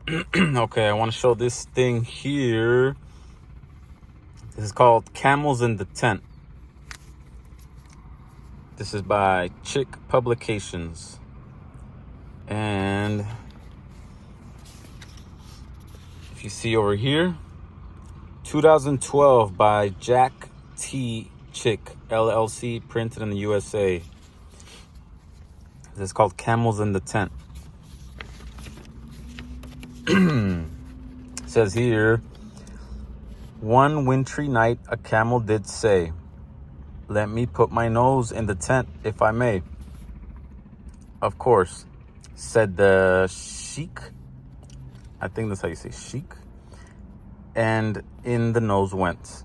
Okay, I want to show this thing here. This is called Camels in the Tent. This is by Chick Publications. And if you see over here, 2012 by Jack T. Chick, LLC, printed in the USA. This is called Camels in the Tent. It says here, one wintry night a camel did say, let me put my nose in the tent if I may. Of course, said the sheik. I think that's how you say sheik. And in the nose went,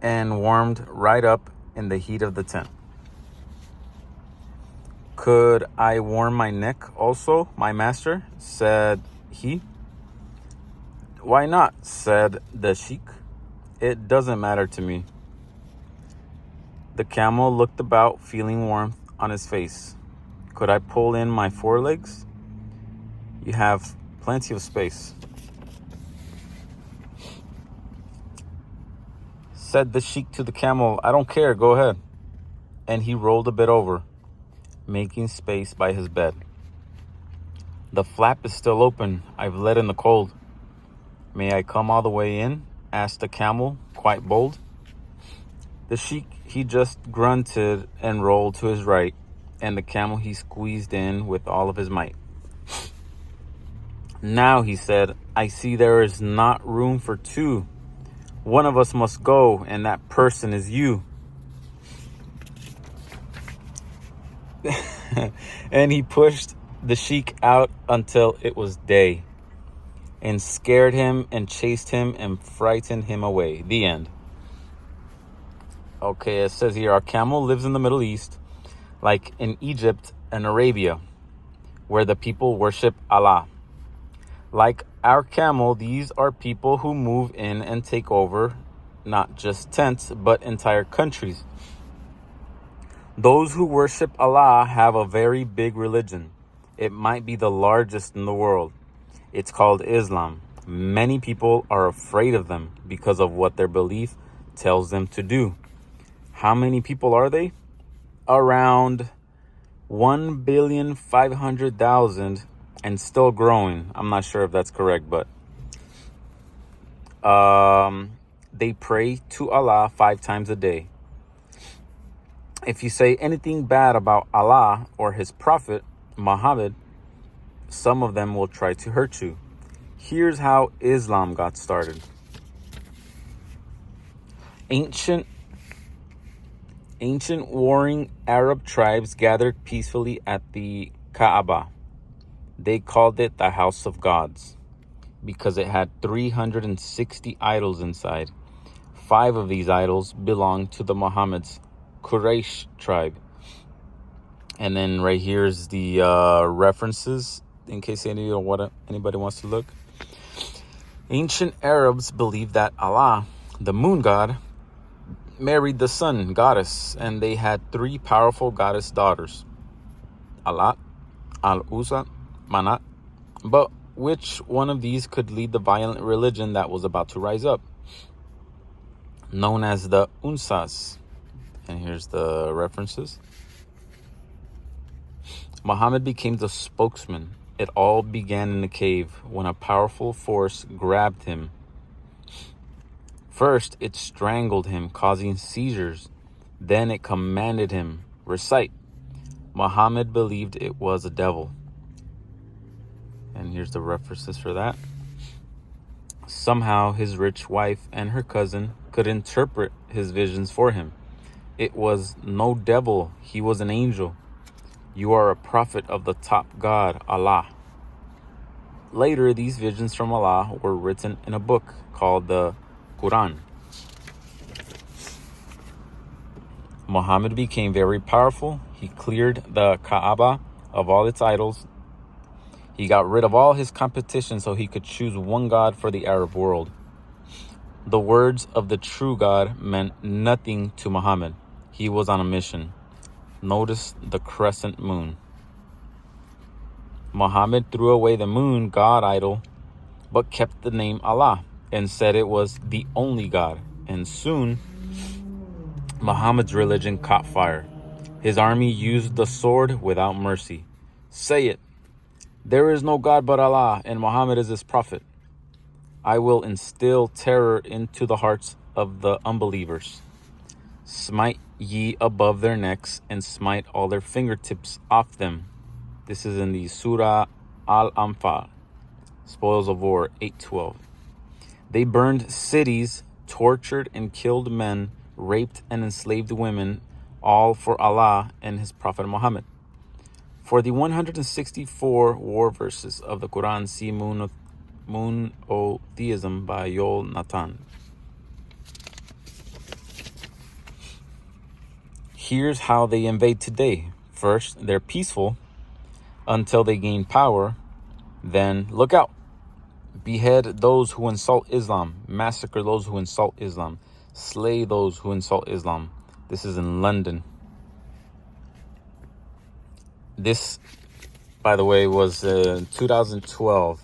and warmed right up in the heat of the tent. Could I warm my neck also, my master? Said he. Why not? Said the sheik. It doesn't matter to me. The camel looked about, feeling warmth on his face. Could I pull in my forelegs? You have plenty of space. Said the sheik to the camel, I don't care, go ahead. And he rolled a bit over, making space by his bed. The flap is still open. I've let in the cold. May I come all the way in? Asked the camel, quite bold. The sheik, he just grunted and rolled to his right, and the camel he squeezed in with all of his might. Now, he said, I see there is not room for two. One of us must go, and that person is you. And he pushed the sheik out until it was day, and scared him and chased him and frightened him away. The end. Okay, it says here, our camel lives in the Middle East, like in Egypt and Arabia, where the people worship Allah. Like our camel, these are people who move in and take over not just tents, but entire countries. Those who worship Allah have a very big religion. It might be the largest in the world. It's called Islam. Many people are afraid of them because of what their belief tells them to do. How many people are they? Around 1,500,000 and still growing. I'm not sure if that's correct, but they pray to Allah 5 times a day. If you say anything bad about Allah or his prophet, Muhammad, some of them will try to hurt you. Here's how Islam got started. Ancient warring Arab tribes gathered peacefully at the Kaaba. They called it the House of Gods because it had 360 idols inside. 5 of these idols belonged to the Muhammad's Quraysh tribe. And then right here is the references in case anybody wants to look. Ancient Arabs believed that Allah, the moon god, married the sun goddess, and they had 3 powerful goddess daughters, Alat, Al-Uzza, Manat. But which one of these could lead the violent religion that was about to rise up, known as the Unsas? And here's the references. Muhammad became the spokesman. It all began in a cave when a powerful force grabbed him. First, it strangled him, causing seizures. Then it commanded him, recite. Muhammad believed it was a devil. And here's the references for that. Somehow, his rich wife and her cousin could interpret his visions for him. It was no devil, he was an angel. You are a prophet of the top God, Allah. Later, these visions from Allah were written in a book called the Quran. Muhammad became very powerful. He cleared the Kaaba of all its idols. He got rid of all his competition so he could choose one God for the Arab world. The words of the true God meant nothing to Muhammad. He was on a mission. Notice the crescent moon. Muhammad threw away the moon god idol, but kept the name Allah and said it was the only God. And soon, Muhammad's religion caught fire. His army used the sword without mercy. Say it. There is no God but Allah, and Muhammad is his prophet. I will instill terror into the hearts of the unbelievers. Smite ye above their necks, and smite all their fingertips off them. This is in the Surah Al-Anfal, Spoils of War 8:12. They burned cities, tortured and killed men, raped and enslaved women, all for Allah and his Prophet Muhammad. For the 164 war verses of the Quran, see Monotheism by Yoel Natan. Here's how they invade today. First, they're peaceful until they gain power. Then, look out. Behead those who insult Islam. Massacre those who insult Islam. Slay those who insult Islam. This is in London. This, by the way, was 2012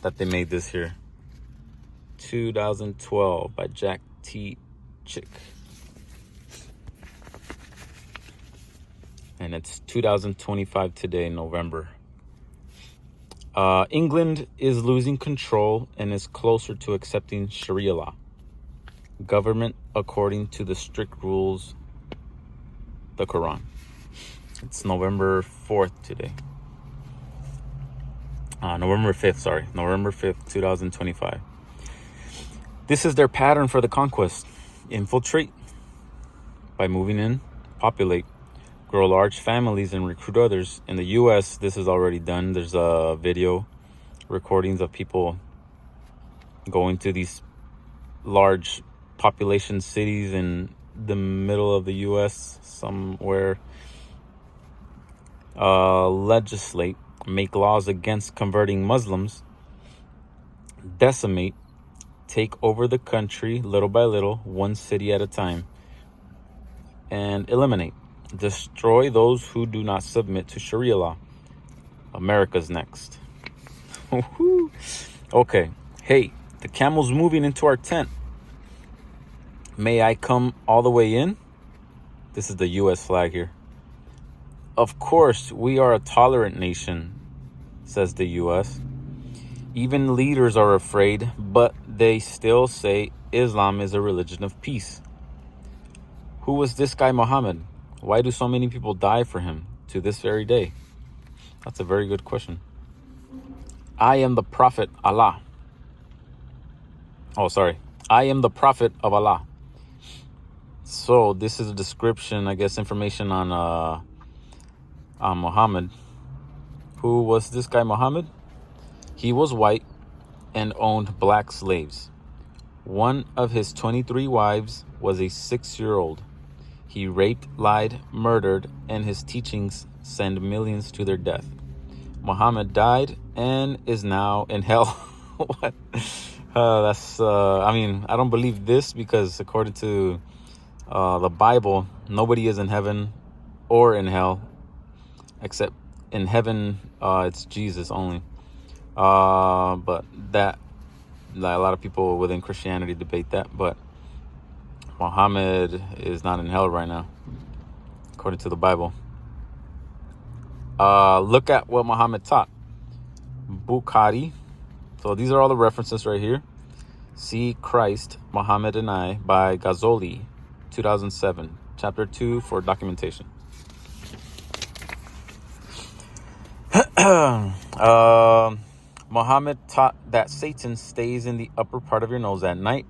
that they made this here. 2012 by Jack T. Chick. And it's 2025 today, November. England is losing control and is closer to accepting Sharia law. Government according to the strict rules, the Quran. It's November 4th today. November 5th, 2025. This is their pattern for the conquest. Infiltrate by moving in, populate, grow large families, and recruit others. In the U.S., this is already done. There's video recordings of people going to these large population cities in the middle of the U.S. somewhere. Legislate, make laws against converting Muslims, decimate, take over the country little by little, one city at a time, and eliminate. Destroy those who do not submit to Sharia law. America's next. Okay. Hey, the camel's moving into our tent. May I come all the way in? This is the U.S. flag here. Of course, we are a tolerant nation, says the U.S. Even leaders are afraid, but they still say Islam is a religion of peace. Who was this guy Muhammad? Why do so many people die for him to this very day? That's a very good question. I am the prophet Allah. I am the prophet of Allah. So this is a description, I guess, information on Muhammad. Who was this guy Muhammad? He was white and owned black slaves. One of his 23 wives was a 6-year-old. He raped, lied, murdered, and his teachings send millions to their death. Muhammad died and is now in hell. What? I don't believe this because according to the Bible, nobody is in heaven or in hell, except in heaven, it's Jesus only. But that, a lot of people within Christianity debate that, but Muhammad is not in hell right now, according to the Bible. Look at what Muhammad taught. Bukhari. So these are all the references right here. See Christ, Muhammad and I by Ghazoli, 2007, chapter 2 for documentation. Muhammad taught that Satan stays in the upper part of your nose at night.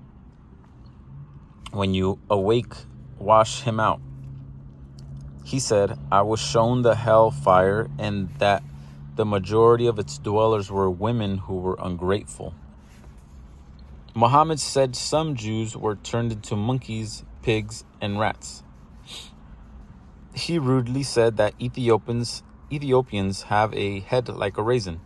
When you awake, wash him out. He said, I was shown the hell fire and that the majority of its dwellers were women who were ungrateful. Muhammad said some Jews were turned into monkeys, pigs, and rats. He rudely said that Ethiopians have a head like a raisin,